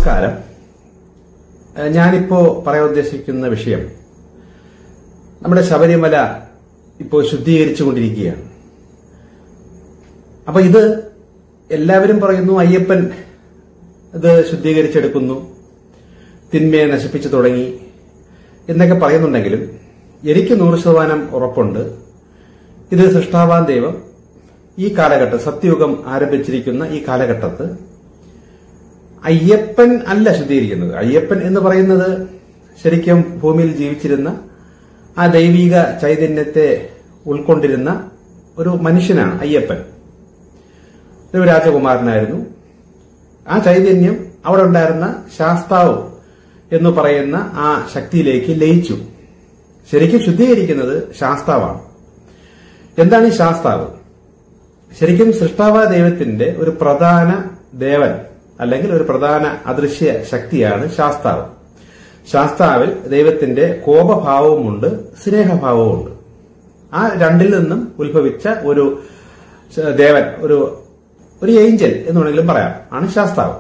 നമസ്കാരം. ഞാനിപ്പോ പറയാൻ ഉദ്ദേശിക്കുന്ന വിഷയം നമ്മുടെ ശബരിമല ഇപ്പോൾ ശുദ്ധീകരിച്ചുകൊണ്ടിരിക്കുകയാണ്. അപ്പൊ ഇത് എല്ലാവരും പറയുന്നു അയ്യപ്പൻ ഇത് ശുദ്ധീകരിച്ചെടുക്കുന്നു, തിന്മയെ നശിപ്പിച്ചു തുടങ്ങി എന്നൊക്കെ പറയുന്നുണ്ടെങ്കിലും എനിക്ക് 100% ഉറപ്പുണ്ട് ഇത് സൃഷ്ടാവാൻ ദൈവം ഈ കാലഘട്ടം, സത്യയുഗം ആരംഭിച്ചിരിക്കുന്ന ഈ കാലഘട്ടത്ത് അയ്യപ്പൻ അല്ല ശുദ്ധീകരിക്കുന്നത്. അയ്യപ്പൻ എന്ന് പറയുന്നത് ശരിക്കും ഭൂമിയിൽ ജീവിച്ചിരുന്ന ആ ദൈവിക ചൈതന്യത്തെ ഉൾക്കൊണ്ടിരുന്ന ഒരു മനുഷ്യനാണ് അയ്യപ്പൻ. ഒരു രാജകുമാരനായിരുന്നു. ആ ചൈതന്യം അവിടെ ഉണ്ടായിരുന്ന ശാസ്താവ് എന്ന് പറയുന്ന ആ ശക്തിയിലേക്ക് ലയിച്ചു. ശരിക്കും ശുദ്ധീകരിക്കുന്നത് ശാസ്താവാണ്. എന്താണ് ഈ ശാസ്താവ്? ശരിക്കും സൃഷ്ടാവായ ദൈവത്തിന്റെ ഒരു പ്രധാന ദേവൻ അല്ലെങ്കിൽ ഒരു പ്രധാന അദൃശ്യ ശക്തിയാണ് ശാസ്താവ്. ശാസ്താവിൽ ദൈവത്തിന്റെ കോപഭാവവുമുണ്ട്, സ്നേഹഭാവവുമുണ്ട്. ആ രണ്ടിൽ നിന്നും ഉത്ഭവിച്ച ഒരു ദേവൻ, ഒരു ഏഞ്ചൽ എന്ന് വേണമെങ്കിലും പറയാം, ആണ് ശാസ്താവ്.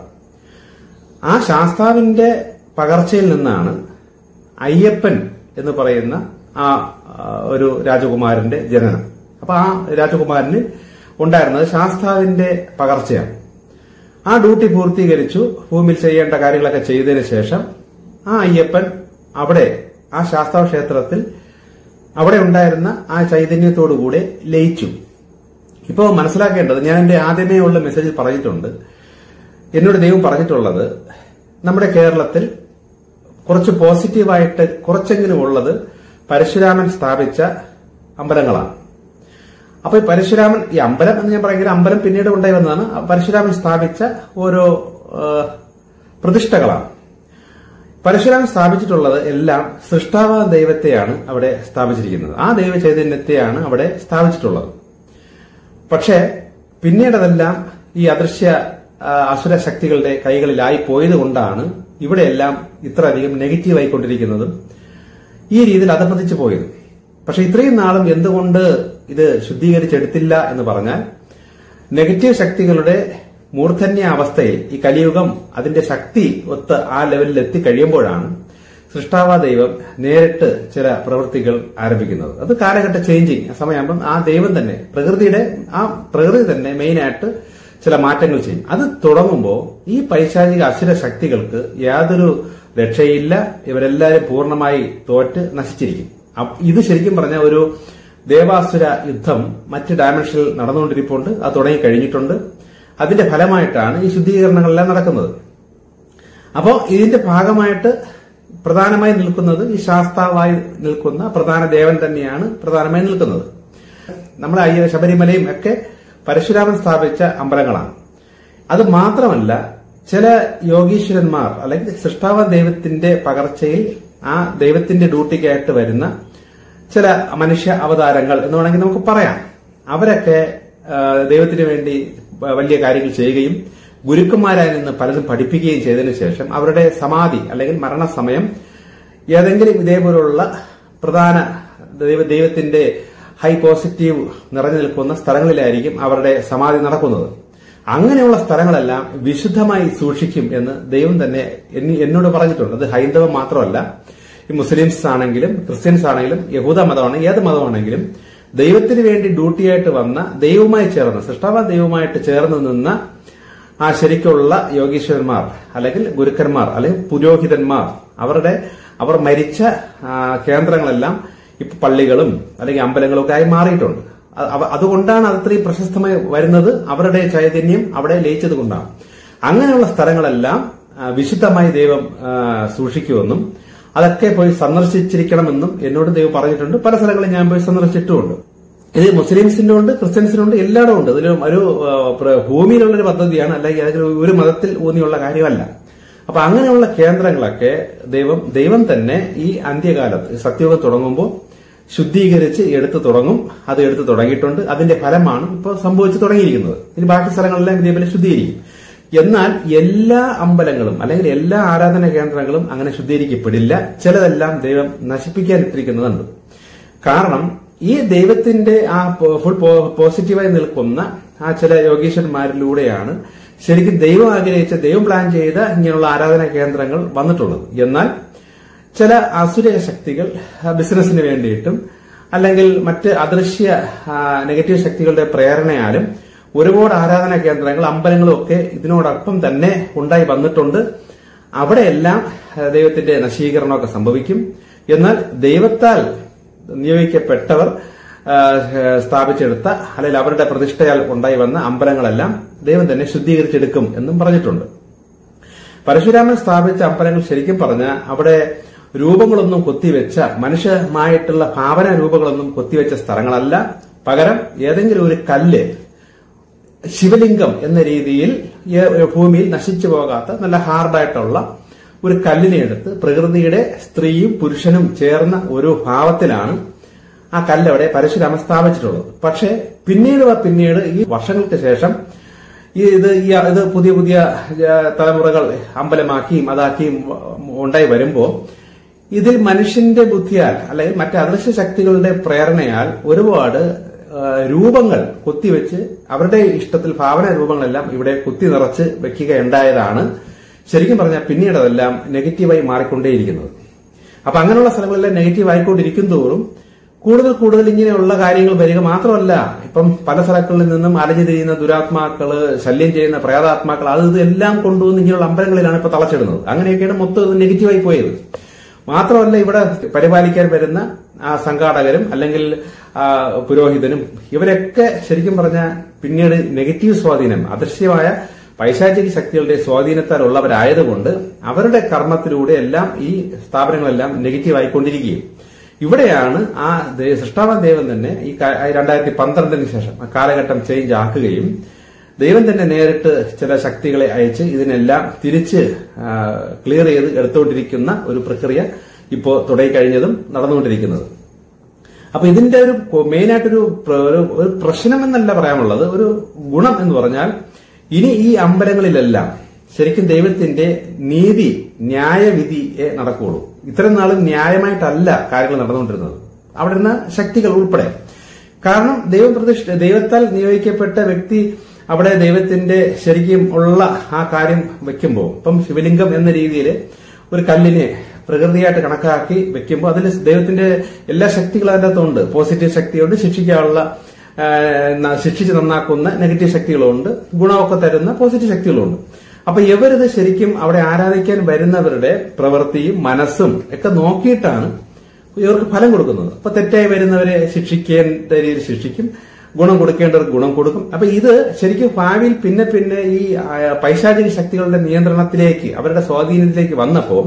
ആ ശാസ്താവിന്റെ പകർച്ചയിൽ നിന്നാണ് അയ്യപ്പൻ എന്ന് പറയുന്ന ആ ഒരു രാജകുമാരന്റെ ജനനം. അപ്പൊ ആ രാജകുമാരന് ഉണ്ടായിരുന്നത് ശാസ്താവിന്റെ പകർച്ചയാണ്. ആ ഡ്യൂട്ടി പൂർത്തീകരിച്ചു, ഭൂമിയിൽ ചെയ്യേണ്ട കാര്യങ്ങളൊക്കെ ചെയ്തതിനു ശേഷം ആ അയ്യപ്പൻ അവിടെ ആ ശാസ്താവ് ക്ഷേത്രത്തിൽ അവിടെ ഉണ്ടായിരുന്ന ആ ചൈതന്യത്തോടുകൂടെ ലയിച്ചു. ഇപ്പോ മനസ്സിലാക്കേണ്ടത്, ഞാൻ എന്റെ ആദ്യമേ ഉള്ള മെസ്സേജിൽ പറഞ്ഞിട്ടുണ്ട്, എന്നോട് ദൈവം പറഞ്ഞിട്ടുള്ളത് നമ്മുടെ കേരളത്തിൽ കുറച്ച് പോസിറ്റീവായിട്ട് കുറച്ചെങ്കിലും ഉള്ളത് പരശുരാമൻ സ്ഥാപിച്ച അമ്പലങ്ങളാണ്. അപ്പൊ ഈ പരശുരാമൻ, ഈ അമ്പലം എന്ന് ഞാൻ പറയുന്നത് അമ്പലം പിന്നീട് ഉണ്ടായി വന്നതാണ്. പരശുരാമൻ സ്ഥാപിച്ച ഓരോ പ്രതിഷ്ഠകളാണ്. പരശുരാമൻ സ്ഥാപിച്ചിട്ടുള്ളത് എല്ലാം സൃഷ്ടാവായ ദൈവത്തെയാണ് അവിടെ സ്ഥാപിച്ചിരിക്കുന്നത്. ആ ദൈവ ചൈതന്യത്തെയാണ് അവിടെ സ്ഥാപിച്ചിട്ടുള്ളത്. പക്ഷേ പിന്നീട് അതെല്ലാം ഈ അദൃശ്യ അസുര ശക്തികളുടെ കൈകളിലായി പോയത് കൊണ്ടാണ് ഇവിടെയെല്ലാം ഇത്രയധികം നെഗറ്റീവായിക്കൊണ്ടിരിക്കുന്നതും ഈ രീതിയിൽ അധപ്പതിച്ചു പോയത്. പക്ഷെ ഇത്രയും നാളും എന്തുകൊണ്ട് ഇത് ശുദ്ധീകരിച്ചെടുത്തില്ല എന്ന് പറഞ്ഞാൽ, നെഗറ്റീവ് ശക്തികളുടെ മൂർധന്യ അവസ്ഥയിൽ ഈ കലിയുഗം അതിന്റെ ശക്തി ഒത്ത് ആ ലെവലിൽ എത്തിക്കഴിയുമ്പോഴാണ് സൃഷ്ടാവാ ദൈവം നേരിട്ട് ചില പ്രവൃത്തികൾ ആരംഭിക്കുന്നത്. അത് കാലഘട്ട ചേഞ്ചിങ് സമയമാകുമ്പം ആ ദൈവം തന്നെ പ്രകൃതി തന്നെ മെയിനായിട്ട് ചില മാറ്റങ്ങൾ ചെയ്യും. അത് തുടങ്ങുമ്പോൾ ഈ പൈശാചിക അസുര ശക്തികൾക്ക് യാതൊരു രക്ഷയില്ല. ഇവരെല്ലാവരും പൂർണ്ണമായി തോറ്റ് നശിച്ചിരിക്കും. ഇത് ശരിക്കും പറഞ്ഞ ഒരു ദേവാസുര യുദ്ധം മറ്റ് ഡയമെൻഷനിൽ നടന്നുകൊണ്ടിരിപ്പുണ്ട്. അത് തുടങ്ങിക്കഴിഞ്ഞിട്ടുണ്ട്. അതിന്റെ ഫലമായിട്ടാണ് ഈ ശുദ്ധീകരണങ്ങളെല്ലാം നടക്കുന്നത്. അപ്പോൾ ഇതിന്റെ ഭാഗമായിട്ട് പ്രധാനമായി നിൽക്കുന്നത് ഈ ശാസ്താവായി നിൽക്കുന്ന പ്രധാന ദേവൻ തന്നെയാണ് പ്രധാനമായി നിൽക്കുന്നത്. നമ്മുടെ ശബരിമലയും ഒക്കെ പരശുരാമൻ സ്ഥാപിച്ച അമ്പലങ്ങളാണ്. അത് മാത്രമല്ല, ചില യോഗീശ്വരന്മാർ അല്ലെങ്കിൽ സൃഷ്ടാവാൻ ദൈവത്തിന്റെ പകർച്ചയിൽ ആ ദൈവത്തിന്റെ ഡ്യൂട്ടിക്കായിട്ട് വരുന്ന ചില മനുഷ്യ അവതാരങ്ങൾ എന്ന് വേണമെങ്കിൽ നമുക്ക് പറയാം. അവരൊക്കെ ദൈവത്തിന് വേണ്ടി വലിയ കാര്യങ്ങൾ ചെയ്യുകയും ഗുരുക്കന്മാരായി നിന്ന് പലതും പഠിപ്പിക്കുകയും ചെയ്തതിനു ശേഷം അവരുടെ സമാധി അല്ലെങ്കിൽ മരണസമയം ഏതെങ്കിലും ഇതേപോലുള്ള പ്രധാന ദൈവത്തിന്റെ ഹൈ പോസിറ്റീവ് നിറഞ്ഞു നിൽക്കുന്ന സ്ഥലങ്ങളിലായിരിക്കും അവരുടെ സമാധി നടക്കുന്നത്. അങ്ങനെയുള്ള സ്ഥലങ്ങളെല്ലാം വിശുദ്ധമായി സൂക്ഷിക്കും എന്ന് ദൈവം തന്നെ എന്നോട് പറഞ്ഞിട്ടുണ്ട്. അത് ഹൈന്ദവം മാത്രമല്ല, ഈ മുസ്ലിംസ് ആണെങ്കിലും ക്രിസ്ത്യൻസ് ആണെങ്കിലും യഹൂദ മതമാണെങ്കിലും ഏത് മതമാണെങ്കിലും ദൈവത്തിന് വേണ്ടി ഡ്യൂട്ടിയായിട്ട് വന്ന ദൈവവുമായി ചേർന്ന് സൃഷ്ടാവാൻ ദൈവവുമായിട്ട് ചേർന്ന് നിന്ന ആ ശരിക്കുള്ള യോഗീശ്വരന്മാർ അല്ലെങ്കിൽ ഗുരുക്കന്മാർ അല്ലെങ്കിൽ പുരോഹിതന്മാർ അവർ മരിച്ച കേന്ദ്രങ്ങളെല്ലാം ഇപ്പൊ പള്ളികളും അല്ലെങ്കിൽ അമ്പലങ്ങളും ഒക്കെ ആയി മാറിയിട്ടുണ്ട്. അതുകൊണ്ടാണ് അത് ഇത്രയും പ്രശസ്തമായി വരുന്നത്. അവരുടെ ചൈതന്യം അവിടെ ലയിച്ചത് കൊണ്ടാണ്. അങ്ങനെയുള്ള സ്ഥലങ്ങളെല്ലാം വിശുദ്ധമായി ദൈവം സൂക്ഷിക്കുമെന്നും അതൊക്കെ പോയി സന്ദർശിച്ചിരിക്കണമെന്നും എന്നോട് ദൈവം പറഞ്ഞിട്ടുണ്ട്. പല സ്ഥലങ്ങളിൽ ഞാൻ പോയി സന്ദർശിച്ചിട്ടുമുണ്ട്. ഇത് മുസ്ലിംസിന്റെ ഉണ്ട്, ക്രിസ്ത്യൻസിനുണ്ട്, എല്ലായിടും ഉണ്ട്. ഇതിൽ ഒരു ഭൂമിയിലുള്ളൊരു പദ്ധതിയാണ്, അല്ലെങ്കിൽ ഒരു മതത്തിൽ ഊന്നിയുള്ള കാര്യമല്ല. അപ്പൊ അങ്ങനെയുള്ള കേന്ദ്രങ്ങളൊക്കെ ദൈവം തന്നെ ഈ അന്ത്യകാലത്ത് സത്യയുഗം തുടങ്ങുമ്പോൾ ശുദ്ധീകരിച്ച് എടുത്തു തുടങ്ങും. അത് എടുത്തു തുടങ്ങിയിട്ടുണ്ട്. അതിന്റെ ഫലമാണ് ഇപ്പോൾ സംഭവിച്ചു തുടങ്ങിയിരിക്കുന്നത്. ഇനി ബാക്കി സ്ഥലങ്ങളെല്ലാം ഇതേപോലെ ശുദ്ധീകരിക്കും. എന്നാൽ എല്ലാ അമ്പലങ്ങളും അല്ലെങ്കിൽ എല്ലാ ആരാധന കേന്ദ്രങ്ങളും അങ്ങനെ ശുദ്ധീകരിക്കപ്പെടില്ല. ചിലതെല്ലാം ദൈവം നശിപ്പിക്കാൻ ഇട്ടിരിക്കുന്നതുണ്ട്. കാരണം ഈ ദൈവത്തിന്റെ ആ ഫുൾ പോസിറ്റീവായി നിൽക്കുന്ന ആ ചില യോഗീശ്വരന്മാരിലൂടെയാണ് ശരിക്കും ദൈവം ആഗ്രഹിച്ച, ദൈവം പ്ലാൻ ചെയ്ത ഇങ്ങനെയുള്ള ആരാധനാ കേന്ദ്രങ്ങൾ വന്നിട്ടുള്ളത്. എന്നാൽ ചില അസുര ശക്തികൾ ബിസിനസിന് വേണ്ടിയിട്ടും അല്ലെങ്കിൽ മറ്റ് അദൃശ്യ നെഗറ്റീവ് ശക്തികളുടെ പ്രേരണയാലും ഒരുപാട് ആരാധനാ കേന്ദ്രങ്ങൾ, അമ്പലങ്ങളും ഒക്കെ ഇതിനോടൊപ്പം തന്നെ ഉണ്ടായി വന്നിട്ടുണ്ട്. അവിടെയെല്ലാം ദൈവത്തിന്റെ നശീകരണമൊക്കെ സംഭവിക്കും. എന്നാൽ ദൈവത്താൽ നിയോഗിക്കപ്പെട്ടവർ സ്ഥാപിച്ചെടുത്ത അല്ലെങ്കിൽ അവരുടെ പ്രതിഷ്ഠയാൽ ഉണ്ടായി വന്ന അമ്പലങ്ങളെല്ലാം ദൈവം തന്നെ ശുദ്ധീകരിച്ചെടുക്കും എന്നും പറഞ്ഞിട്ടുണ്ട്. പരശുരാമൻ സ്ഥാപിച്ച അമ്പലങ്ങൾ ശരിക്കും പറഞ്ഞാൽ അവിടെ രൂപങ്ങളൊന്നും കൊത്തിവെച്ച, മനുഷ്യമായിട്ടുള്ള ഭാവന രൂപങ്ങളൊന്നും കൊത്തിവെച്ച സ്ഥലങ്ങളല്ല. പകരം ഏതെങ്കിലും ഒരു കല്ല്, ശിവലിംഗം എന്ന രീതിയിൽ ഭൂമിയിൽ നശിച്ചു പോകാത്ത നല്ല ഹാർഡായിട്ടുള്ള ഒരു കല്ലിനെ എടുത്ത് പ്രകൃതിയുടെ സ്ത്രീയും പുരുഷനും ചേർന്ന ഒരു ഭാവത്തിലാണ് ആ കല്ലവിടെ പരശുരാമൻ സ്ഥാപിച്ചിട്ടുള്ളത്. പക്ഷെ പിന്നീട് ഈ വർഷങ്ങൾക്ക് ശേഷം ഇത് പുതിയ പുതിയ തലമുറകൾ അമ്പലമാക്കിയും അതാക്കിയും ഉണ്ടായി വരുമ്പോ ഇതിൽ മനുഷ്യന്റെ ബുദ്ധിയാൽ അല്ലെങ്കിൽ മറ്റ് അദൃശ്യ ശക്തികളുടെ പ്രേരണയാൽ ഒരുപാട് രൂപങ്ങൾ കൊത്തിവെച്ച് അവരുടെ ഇഷ്ടത്തിൽ ഭാവന രൂപങ്ങളെല്ലാം ഇവിടെ കുത്തി നിറച്ച് വെക്കുകയുണ്ടായതാണ് ശരിക്കും പറഞ്ഞാൽ പിന്നീട് അതെല്ലാം നെഗറ്റീവായി മാറിക്കൊണ്ടേയിരിക്കുന്നത്. അപ്പൊ അങ്ങനെയുള്ള സ്ഥലങ്ങളെല്ലാം നെഗറ്റീവ് ആയിക്കൊണ്ടിരിക്കും തോറും കൂടുതൽ ഇങ്ങനെയുള്ള കാര്യങ്ങൾ വരിക മാത്രമല്ല, ഇപ്പം പല സ്ഥലങ്ങളിൽ നിന്നും അലഞ്ഞു തിരിയുന്ന ദുരാത്മാക്കള്, ശല്യം ചെയ്യുന്ന പ്രേതാത്മാക്കൾ, ഇതെല്ലാം കൊണ്ടുവന്ന് ഇങ്ങനെയുള്ള അമ്പലങ്ങളിലാണ് ഇപ്പൊ തളച്ചിടുന്നത്. അങ്ങനെയൊക്കെയാണ് മൊത്തം നെഗറ്റീവായി പോയത്. മാത്രമല്ല ഇവിടെ പരിപാലിക്കാൻ വരുന്ന ആ സംഘാടകരും അല്ലെങ്കിൽ പുരോഹിതനും ഇവരൊക്കെ ശരിക്കും പറഞ്ഞാൽ പിന്നീട് നെഗറ്റീവ് സ്വാധീനം, അദൃശ്യമായ പൈശാചിക ശക്തികളുടെ സ്വാധീനത്താൽ ഉള്ളവരായതുകൊണ്ട് അവരുടെ കർമ്മത്തിലൂടെ എല്ലാം ഈ സ്ഥാപനങ്ങളെല്ലാം നെഗറ്റീവ് ആയിക്കൊണ്ടിരിക്കുകയും ഇവിടെയാണ് ആ സൃഷ്ടാവാൻ ദൈവം തന്നെ ഈ 2012 ശേഷം ആ കാലഘട്ടം ചേഞ്ച് ആക്കുകയും ദൈവം തന്നെ നേരിട്ട് ചില ശക്തികളെ അയച്ച് ഇതിനെല്ലാം തിരിച്ച് ക്ലിയർ ചെയ്ത് എടുത്തുകൊണ്ടിരിക്കുന്ന ഒരു പ്രക്രിയ ഇപ്പോ തുടങ്ങിക്കഴിഞ്ഞതും നടന്നുകൊണ്ടിരിക്കുന്നത്. അപ്പൊ ഇതിന്റെ ഒരു മെയിനായിട്ടൊരു പ്രശ്നം എന്നല്ല പറയാനുള്ളത്, ഒരു ഗുണം എന്ന് പറഞ്ഞാൽ ഇനി ഈ അമ്പലങ്ങളിലെല്ലാം ശരിക്കും ദൈവത്തിന്റെ നീതി, ന്യായവിധിയെ നടക്കുകയുള്ളൂ. ഇത്രയും നാളും ന്യായമായിട്ടല്ല കാര്യങ്ങൾ നടന്നുകൊണ്ടിരുന്നത് അവിടെ ഇരുന്ന ശക്തികൾ ഉൾപ്പെടെ. കാരണം ദൈവത്താൽ നിയോഗിക്കപ്പെട്ട വ്യക്തി അവിടെ ദൈവത്തിന്റെ ശരിക്കും ഉള്ള ആ കാര്യം വെക്കുമ്പോൾ, ഇപ്പം ശിവലിംഗം എന്ന രീതിയിൽ ഒരു കല്ലിനെ പ്രകൃതിയായിട്ട് കണക്കാക്കി വെക്കുമ്പോൾ അതിൽ ദൈവത്തിന്റെ എല്ലാ ശക്തികളും അതിന്റെ അകത്തുണ്ട്. പോസിറ്റീവ് ശക്തിയുണ്ട്, ശിക്ഷിക്കാനുള്ള ശിക്ഷിച്ച് നന്നാക്കുന്ന നെഗറ്റീവ് ശക്തികളുണ്ട്, ഗുണമൊക്കെ തരുന്ന പോസിറ്റീവ് ശക്തികളുണ്ട്. അപ്പൊ ഇവരിത് ശരിക്കും അവിടെ ആരാധിക്കാൻ വരുന്നവരുടെ പ്രവൃത്തിയും മനസ്സും ഒക്കെ നോക്കിയിട്ടാണ് ഇവർക്ക് ഫലം കൊടുക്കുന്നത്. അപ്പൊ തെറ്റായി വരുന്നവരെ ശിക്ഷിക്കേണ്ട രീതിയിൽ ശിക്ഷിക്കും, ഗുണം കൊടുക്കേണ്ടവർക്ക് ഗുണം കൊടുക്കും. അപ്പൊ ഇത് ശരിക്കും ഭാവിയിൽ പിന്നെ ഈ പൈശാചിക ശക്തികളുടെ നിയന്ത്രണത്തിലേക്ക്, അവരുടെ സ്വാധീനത്തിലേക്ക് വന്നപ്പോൾ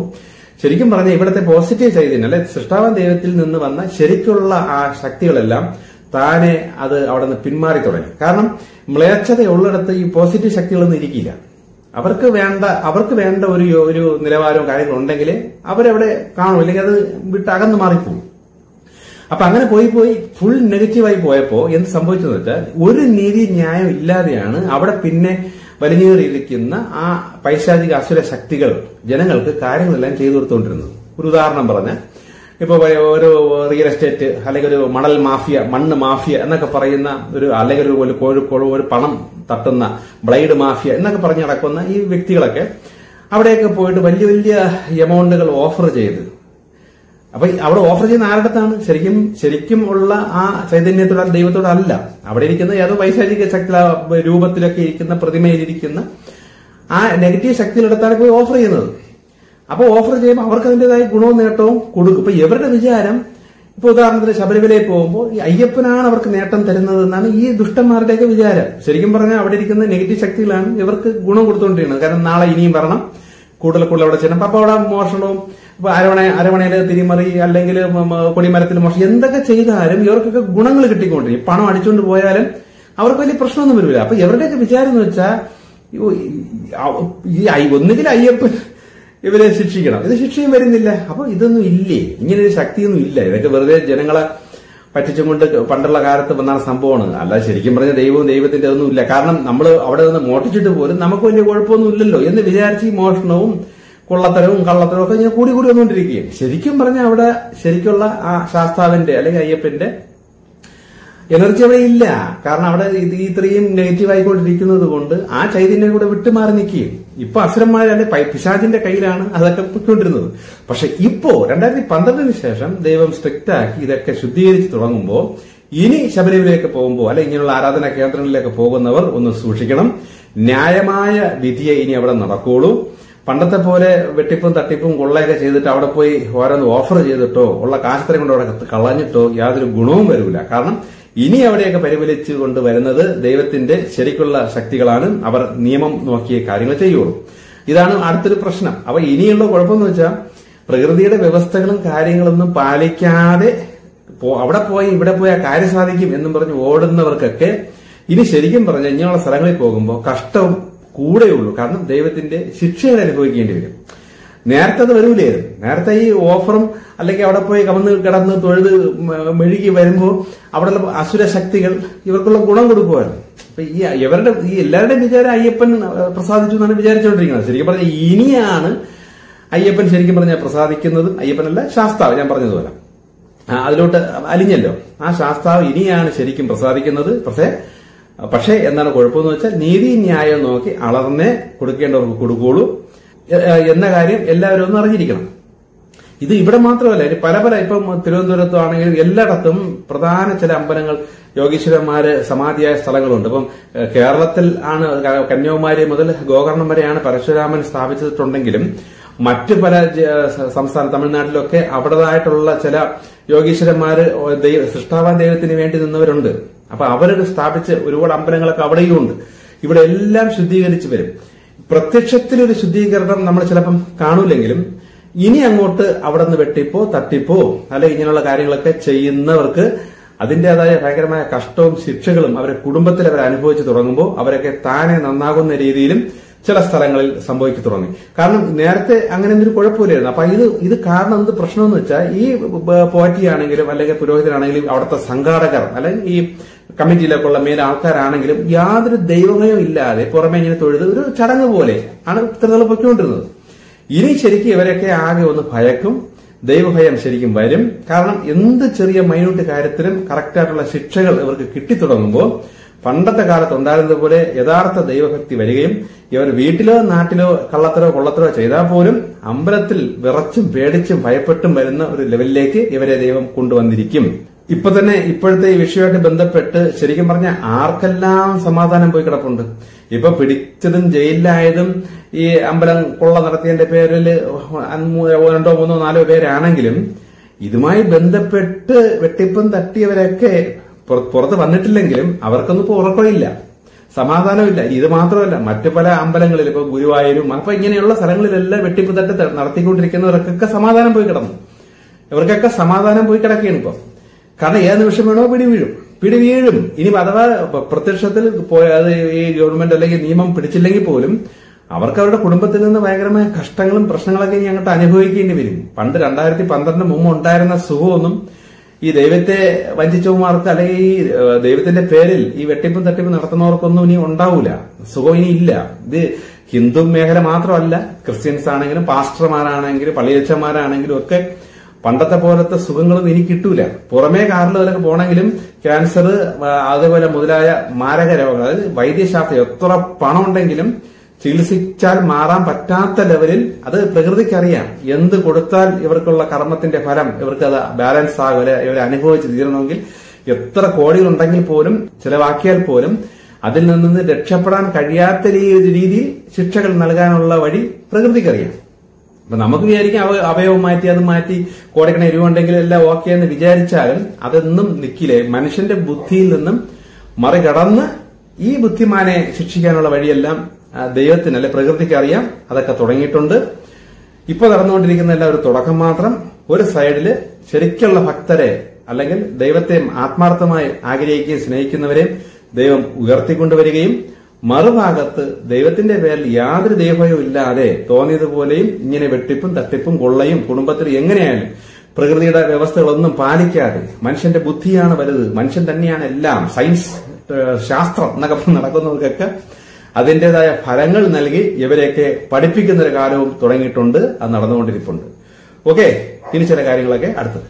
ശരിക്കും പറഞ്ഞാൽ ഇവിടുത്തെ പോസിറ്റീവ് ചൈതന്യം അല്ലെ സൃഷ്ടാവാൻ ദൈവത്തിൽ നിന്ന് വന്ന ശരിക്കുള്ള ആ ശക്തികളെല്ലാം താനെ അത് അവിടെ നിന്ന് പിന്മാറി തുടങ്ങി. കാരണം മ്ലേച്ഛതയുള്ളിടത്ത് ഈ പോസിറ്റീവ് ശക്തികളൊന്നും ഇരിക്കില്ല. അവർക്ക് വേണ്ട ഒരു നിലവാരവും കാര്യങ്ങളും ഉണ്ടെങ്കിൽ അവരവിടെ കാണും, അല്ലെങ്കിൽ അത് വിട്ട് അകന്നു മാറിപ്പോകും. അപ്പൊ അങ്ങനെ പോയി ഫുൾ നെഗറ്റീവായി പോയപ്പോ എന്ത് സംഭവിച്ചെന്ന് വെച്ചാൽ ഒരു നീതി ന്യായം ഇല്ലാതെയാണ് അവിടെ പിന്നെ വലിഞ്ഞേറിയിരിക്കുന്ന ആ പൈശാചിക അസുര ശക്തികൾ ജനങ്ങൾക്ക് കാര്യങ്ങളെല്ലാം ചെയ്തു കൊടുത്തുകൊണ്ടിരുന്നത്. ഒരു ഉദാഹരണം പറഞ്ഞാൽ ഇപ്പൊ ഒരു റിയൽ എസ്റ്റേറ്റ് അല്ലെങ്കിൽ ഒരു മണൽ മാഫിയ, മണ്ണ് മാഫിയ എന്നൊക്കെ പറയുന്ന അല്ലെങ്കിൽ ഒരു പണം തട്ടുന്ന ബ്ലൈഡ് മാഫിയ എന്നൊക്കെ പറഞ്ഞ് നടക്കുന്ന ഈ വ്യക്തികളൊക്കെ അവിടെയൊക്കെ പോയിട്ട് വലിയ എമൗണ്ടുകൾ ഓഫർ ചെയ്ത്, അപ്പൊ അവിടെ ഓഫർ ചെയ്യുന്ന ആരുടെത്താണ്? ശരിക്കും ഉള്ള ആ ചൈതന്യത്തോടെ ദൈവത്തോടല്ല, അവിടെ ഇരിക്കുന്ന ഏതോ പൈശാചിക ശക്തി രൂപത്തിലൊക്കെ ഇരിക്കുന്ന പ്രതിമയിലിരിക്കുന്ന ആ നെഗറ്റീവ് ശക്തികളെടുത്താണ് പോയി ഓഫർ ചെയ്യുന്നത്. അപ്പൊ ഓഫർ ചെയ്യുമ്പോൾ അവർക്ക് അതിന്റേതായ ഗുണവും നേട്ടവും കൊടുക്കും. ഇപ്പൊ ഇവരുടെ വിചാരം, ഇപ്പൊ ഉദാഹരണത്തിന് ശബരിമലയിൽ പോകുമ്പോൾ ഈ അയ്യപ്പനാണ് അവർക്ക് നേട്ടം തരുന്നത് എന്നാണ് ഈ ദുഷ്ടന്മാരുടെയൊക്കെ വിചാരം. ശരിക്കും പറഞ്ഞാൽ അവിടെ ഇരിക്കുന്ന നെഗറ്റീവ് ശക്തികളാണ് ഇവർക്ക് ഗുണം കൊടുത്തുകൊണ്ടിരിക്കുന്നത്. കാരണം നാളെ ഇനിയും വരണം, കൂടുതൽ അവിടെ ചെയ്യണം. അപ്പൊ അവിടെ മോഷണവും, ഇപ്പൊ അരവണയില് തിരിമറി അല്ലെങ്കിൽ കൊടിമരത്തിൽ മോഷണം എന്തൊക്കെ ചെയ്താലും ഇവർക്കൊക്കെ ഗുണങ്ങൾ കിട്ടിക്കൊണ്ടിരിക്കും. പണം അടിച്ചുകൊണ്ട് പോയാലും അവർക്ക് വലിയ പ്രശ്നമൊന്നും വരില്ല. അപ്പൊ ഇവരുടെയൊക്കെ വിചാരം എന്ന് വെച്ചാൽ ഈ ഒന്നുകിൽ അയ്യപ്പൻ ഇവരെ ശിക്ഷിക്കണം, ഇത് ശിക്ഷയും വരുന്നില്ല. അപ്പൊ ഇതൊന്നും ഇല്ലേ, ഇങ്ങനൊരു ശക്തിയൊന്നും ഇല്ല. ഇതൊക്കെ വെറുതെ ജനങ്ങളെ പറ്റിച്ചും കൊണ്ട് പണ്ടുള്ള കാലത്ത് വന്ന സംഭവമാണ്. അല്ലാതെ ശരിക്കും പറഞ്ഞ ദൈവത്തിന്റെ ഒന്നും ഇല്ല. കാരണം നമ്മൾ അവിടെ നിന്ന് മോട്ടിച്ചിട്ട് പോലും നമുക്ക് വലിയ കുഴപ്പമൊന്നും ഇല്ലല്ലോ എന്ന് വിചാരിച്ച് ഈ മോഷണവും കൊള്ളത്തരവും കള്ളത്തരവും ഒക്കെ ഇങ്ങനെ കൂടി വന്നുകൊണ്ടിരിക്കുകയും ശരിക്കും പറഞ്ഞാൽ അവിടെ ശരിക്കുള്ള ആ ശാസ്താവിന്റെ അല്ലെങ്കിൽ അയ്യപ്പന്റെ എനർജി അവിടെ ഇല്ല. കാരണം അവിടെ ഇത്രയും നെഗറ്റീവ് ആയിക്കൊണ്ടിരിക്കുന്നത് കൊണ്ട് ആ ചൈതന്യം കൂടെ വിട്ടുമാറി നിൽക്കുകയും ഇപ്പൊ അസുരന്മാരല്ലെ പിശാചിന്റെ കയ്യിലാണ് അതൊക്കെ പൊയ്ക്കൊണ്ടിരുന്നത്. പക്ഷെ ഇപ്പോ 2012 ശേഷം ദൈവം സ്ട്രിക്റ്റ് ആക്കി ഇതൊക്കെ ശുദ്ധീകരിച്ച് തുടങ്ങുമ്പോൾ ഇനി ശബരിമലയിലേക്ക് പോകുമ്പോൾ അല്ലെ ഇങ്ങനെയുള്ള ആരാധനാ കേന്ദ്രങ്ങളിലേക്ക് പോകുന്നവർ ഒന്ന് സൂക്ഷിക്കണം. ന്യായമായ വിധിയെ ഇനി അവിടെ നടക്കുള്ളൂ. പണ്ടത്തെ പോലെ വെട്ടിപ്പും തട്ടിപ്പും കൊള്ളയൊക്കെ ചെയ്തിട്ട് അവിടെ പോയി ഓരോന്ന് ഓഫർ ചെയ്തിട്ടോ ഉള്ള കാശത്രയും കൊണ്ട് അവിടെ കളഞ്ഞിട്ടോ യാതൊരു ഗുണവും വരില്ല. കാരണം ഇനി അവിടെയൊക്കെ പരിപാലിച്ചു കൊണ്ടുവരുന്നത് ദൈവത്തിന്റെ ശരിക്കുള്ള ശക്തികളാണ്. അവർ നിയമം നോക്കിയ കാര്യങ്ങൾ ചെയ്യുള്ളൂ. ഇതാണ് അടുത്തൊരു പ്രശ്നം. അപ്പൊ ഇനിയുള്ള കുഴപ്പമെന്ന് വെച്ചാൽ പ്രകൃതിയുടെ വ്യവസ്ഥകളും കാര്യങ്ങളൊന്നും പാലിക്കാതെ അവിടെ പോയി ഇവിടെ പോയി ആ കാര്യം സാധിക്കും എന്നും പറഞ്ഞ് ഓടുന്നവർക്കൊക്കെ ഇനി ശരിക്കും പറഞ്ഞാൽ ഇങ്ങനെയുള്ള സ്ഥലങ്ങളിൽ പോകുമ്പോൾ കഷ്ടവും കൂടെയുള്ളൂ. കാരണം ദൈവത്തിന്റെ ശിക്ഷകൾ അനുഭവിക്കേണ്ടി വരും. നേരത്തെ അത് വരൂലായിരുന്നു. നേരത്തെ ഈ ഓഫറും അല്ലെങ്കിൽ അവിടെ പോയി കമന്ന് കിടന്ന് തൊഴുത് മെഴുകി വരുമ്പോൾ അവിടെയുള്ള അസുര ശക്തികൾ ഇവർക്കുള്ള ഗുണം കൊടുക്കുമായിരുന്നു. അപ്പൊ ഈ എല്ലാവരുടെയും വിചാരം അയ്യപ്പൻ പ്രസാദിച്ചു എന്നാണ് വിചാരിച്ചുകൊണ്ടിരിക്കുന്നത്. ശരിക്കും പറഞ്ഞാൽ ഇനിയാണ് അയ്യപ്പൻ ശരിക്കും പറഞ്ഞാൽ പ്രസാദിക്കുന്നതും. അയ്യപ്പനല്ല, ശാസ്താവ്, ഞാൻ പറഞ്ഞതുപോലെ അതിലോട്ട് അലിഞ്ഞല്ലോ. ആ ശാസ്താവ് ഇനിയാണ് ശരിക്കും പ്രസാദിക്കുന്നത്. പക്ഷേ എന്താണ് കുഴപ്പമെന്ന് വെച്ചാൽ നീതി ന്യായം നോക്കി അളർന്നേ കൊടുക്കേണ്ടവർക്ക് കൊടുക്കുള്ളൂ എന്ന കാര്യം എല്ലാവരും ഒന്ന് അറിഞ്ഞിരിക്കണം. ഇത് ഇവിടെ മാത്രമല്ല, ഇനി പല ഇപ്പം തിരുവനന്തപുരത്താണെങ്കിലും എല്ലായിടത്തും പ്രധാന ചില അമ്പലങ്ങൾ യോഗീശ്വരന്മാര് സമാധിയായ സ്ഥലങ്ങളുണ്ട്. ഇപ്പം കേരളത്തിൽ ആണ് കന്യാകുമാരി മുതൽ ഗോകർണം വരെയാണ് പരശുരാമൻ സ്ഥാപിച്ചിട്ടുണ്ടെങ്കിലും മറ്റു പല സംസ്ഥാന തമിഴ്നാട്ടിലൊക്കെ അവിടേതായിട്ടുള്ള ചില യോഗീശ്വരന്മാര് സൃഷ്ടാവാൻ ദൈവത്തിന് വേണ്ടി നിന്നവരുണ്ട്. അപ്പൊ അവരൊക്കെ സ്ഥാപിച്ച് ഒരുപാട് അമ്പലങ്ങളൊക്കെ അവിടെയും ഉണ്ട്. ഇവിടെ എല്ലാം ശുദ്ധീകരിച്ച് വരും. പ്രത്യക്ഷത്തിലൊരു ശുദ്ധീകരണം നമ്മൾ ചിലപ്പം കാണൂലെങ്കിലും ഇനി അങ്ങോട്ട് അവിടെ നിന്ന് വെട്ടിപ്പോ തട്ടിപ്പോ അല്ലെ ഇങ്ങനെയുള്ള കാര്യങ്ങളൊക്കെ ചെയ്യുന്നവർക്ക് അതിന്റേതായ ഭയങ്കരമായ കഷ്ടവും ശിക്ഷകളും അവരെ കുടുംബത്തിൽ അവർ അനുഭവിച്ചു തുടങ്ങുമ്പോൾ അവരൊക്കെ താനെ നന്നാകുന്ന രീതിയിലും ചില സ്ഥലങ്ങളിൽ സംഭവിച്ചു തുടങ്ങി. കാരണം നേരത്തെ അങ്ങനെ ഒരു കുഴപ്പമില്ലായിരുന്നു. അപ്പൊ ഇത് കാരണം എന്ത് പ്രശ്നമെന്ന് വെച്ചാൽ ഈ പോറ്റിയാണെങ്കിലും അല്ലെങ്കിൽ പുരോഹിതനാണെങ്കിലും അവിടുത്തെ സംഘാടകർ അല്ലെങ്കിൽ ഈ കമ്മിറ്റിയിലേക്കുള്ള മെയിൻ ആൾക്കാരാണെങ്കിലും യാതൊരു ദൈവമയം ഇല്ലാതെ പുറമെ ഇങ്ങനെ തൊഴുത് ഒരു ചടങ്ങ് പോലെ ആണ് ഇത്ര പൊയ്ക്കൊണ്ടിരുന്നത്. ഇനി ശരിക്കും ഇവരൊക്കെ ആകെ ഒന്ന് ഭയക്കും. ദൈവഭയം ശരിക്കും വരും. കാരണം എന്ത് ചെറിയ മൈന്യൂട്ട് കാര്യത്തിലും കറക്റ്റായിട്ടുള്ള ശിക്ഷകൾ ഇവർക്ക് കിട്ടിത്തുടങ്ങുമ്പോൾ പണ്ടത്തെ കാലത്ത് ഉണ്ടായിരുന്നത് പോലെ യഥാർത്ഥ ദൈവഭക്തി വരികയും ഇവർ വീട്ടിലോ നാട്ടിലോ കള്ളത്തരോ കൊള്ളത്തരോ ചെയ്താൽ പോലും അമ്പലത്തിൽ വിറച്ചും പേടിച്ചും ഭയപ്പെട്ടും വരുന്ന ഒരു ലെവലിലേക്ക് ഇവരെ ദൈവം കൊണ്ടുവന്നിരിക്കും. ഇപ്പൊ തന്നെ ഇപ്പോഴത്തെ ഈ വിഷയമായിട്ട് ബന്ധപ്പെട്ട് ശരിക്കും പറഞ്ഞ ആർക്കെല്ലാം സമാധാനം പോയി കിടപ്പുണ്ട്. ഇപ്പൊ പിടിച്ചതും ജയിലിലായതും ഈ അമ്പലം കൊള്ള നടത്തിയതിന്റെ പേരിൽ 2, 3, 4 പേരാണെങ്കിലും ഇതുമായി ബന്ധപ്പെട്ട് വെട്ടിപ്പും തട്ടിയവരൊക്കെ പുറത്ത് വന്നിട്ടില്ലെങ്കിലും അവർക്കൊന്നും ഇപ്പൊ ഉറക്കമില്ല, സമാധാനമില്ല. ഇത് മാത്രമല്ല, മറ്റു പല അമ്പലങ്ങളിൽ ഇപ്പൊ ഗുരുവായൂരും അപ്പൊ ഇങ്ങനെയുള്ള സ്ഥലങ്ങളിലെല്ലാം വെട്ടിപ്പ് തട്ടി നടത്തിക്കൊണ്ടിരിക്കുന്നവർക്കൊക്കെ സമാധാനം പോയി കിടന്നു. ഇവർക്കൊക്കെ സമാധാനം പോയി കിടക്കുകയാണ് ഇപ്പൊ. കാരണം ഏത് നിമിഷം വേണോ പിടി വീഴും. ഇനി അഥവാ പ്രത്യക്ഷത്തിൽ അത് ഈ ഗവൺമെന്റ് അല്ലെങ്കിൽ നിയമം പിടിച്ചില്ലെങ്കിൽ പോലും അവർക്ക് അവരുടെ കുടുംബത്തിൽ നിന്ന് ഭയങ്കരമായ കഷ്ടങ്ങളും പ്രശ്നങ്ങളൊക്കെ ഇനി അങ്ങോട്ട് അനുഭവിക്കേണ്ടി വരും. പണ്ട് 2012 മുമ്പ് ഉണ്ടായിരുന്ന സുഖമൊന്നും ഈ ദൈവത്തെ വഞ്ചിച്ചവന്മാർക്ക് അല്ലെങ്കിൽ ഈ ദൈവത്തിന്റെ പേരിൽ ഈ വെട്ടിപ്പും തട്ടിപ്പും നടത്തുന്നവർക്കൊന്നും ഇനി ഉണ്ടാവൂല. സുഖം ഇനി ഇല്ല. ഇത് ഹിന്ദു മേഖല മാത്രമല്ല, ക്രിസ്ത്യൻസ് ആണെങ്കിലും പാസ്റ്റർമാരാണെങ്കിലും പള്ളിയച്ചന്മാരാണെങ്കിലും ഒക്കെ പണ്ടത്തെ പോലത്തെ സുഖങ്ങളൊന്നും ഇനി കിട്ടൂല. പുറമേ കാറിലൊക്കെ പോണെങ്കിലും ക്യാൻസർ അതേപോലെ മുതലായ മാരക രോഗങ്ങൾ, അതായത് വൈദ്യശാസ്ത്രം എത്ര പണം ഉണ്ടെങ്കിലും ചികിത്സിച്ചാൽ മാറാൻ പറ്റാത്ത ലെവലിൽ അത് പ്രകൃതിക്കറിയാം. എന്ത് കൊടുത്താൽ ഇവർക്കുള്ള കർമ്മത്തിന്റെ ഫലം ഇവർക്ക് അത് ബാലൻസ് ആകും, ഇവർ അനുഭവിച്ച് തീരണമെങ്കിൽ എത്ര കോടികളുണ്ടെങ്കിൽ പോലും ചിലവാക്കിയാൽ പോലും അതിൽ നിന്ന് രക്ഷപ്പെടാൻ കഴിയാത്ത രീതിയിൽ ശിക്ഷകൾ നൽകാനുള്ള വഴി പ്രകൃതിക്കറിയാം. അപ്പൊ നമുക്ക് വിചാരിക്കാം അവയവം മാറ്റി അത് മാറ്റി കോടിക്കണക്കിന് രൂപ ഉണ്ടെങ്കിൽ എല്ലാം ഓക്കെ എന്ന് വിചാരിച്ചാലും അതൊന്നും നിൽക്കില്ലേ. മനുഷ്യന്റെ ബുദ്ധിയിൽ നിന്നും മറികടന്ന് ഈ ബുദ്ധിമാനെ ശിക്ഷിക്കാനുള്ള വഴിയെല്ലാം ദൈവത്തിന് അല്ലെ പ്രകൃതിക്ക് അറിയാം. അതൊക്കെ തുടങ്ങിയിട്ടുണ്ട്. ഇപ്പൊ നടന്നുകൊണ്ടിരിക്കുന്ന എല്ലാം ഒരു തുടക്കം മാത്രം. ഒരു സൈഡില് ശരിക്കുള്ള ഭക്തരെ അല്ലെങ്കിൽ ദൈവത്തെ ആത്മാർത്ഥമായി ആഗ്രഹിക്കുകയും സ്നേഹിക്കുന്നവരെയും ദൈവം ഉയർത്തിക്കൊണ്ടുവരികയും മറുഭാഗത്ത് ദൈവത്തിന്റെ പേരിൽ യാതൊരു ദൈവഭയവും ഇല്ലാതെ തോന്നിയതുപോലെയും ഇങ്ങനെ വെട്ടിപ്പും തട്ടിപ്പും കൊള്ളയും കുടുംബത്തിൽ എങ്ങനെയായാലും പ്രകൃതിയുടെ വ്യവസ്ഥകളൊന്നും പാലിക്കാതെ മനുഷ്യന്റെ ബുദ്ധിയാണ് വലുത്, മനുഷ്യൻ തന്നെയാണ് എല്ലാം, സയൻസ് ശാസ്ത്രം എന്നൊക്കെ നടക്കുന്നവർക്കൊക്കെ അതിന്റേതായ ഫലങ്ങൾ നൽകി ഇവരെയൊക്കെ പഠിപ്പിക്കുന്ന ഒരു കാലവും തുടങ്ങിയിട്ടുണ്ട്. അത് നടന്നുകൊണ്ടിരിപ്പുണ്ട്. ഓക്കെ, ഇനി ചില കാര്യങ്ങളൊക്കെ അടുത്തത്.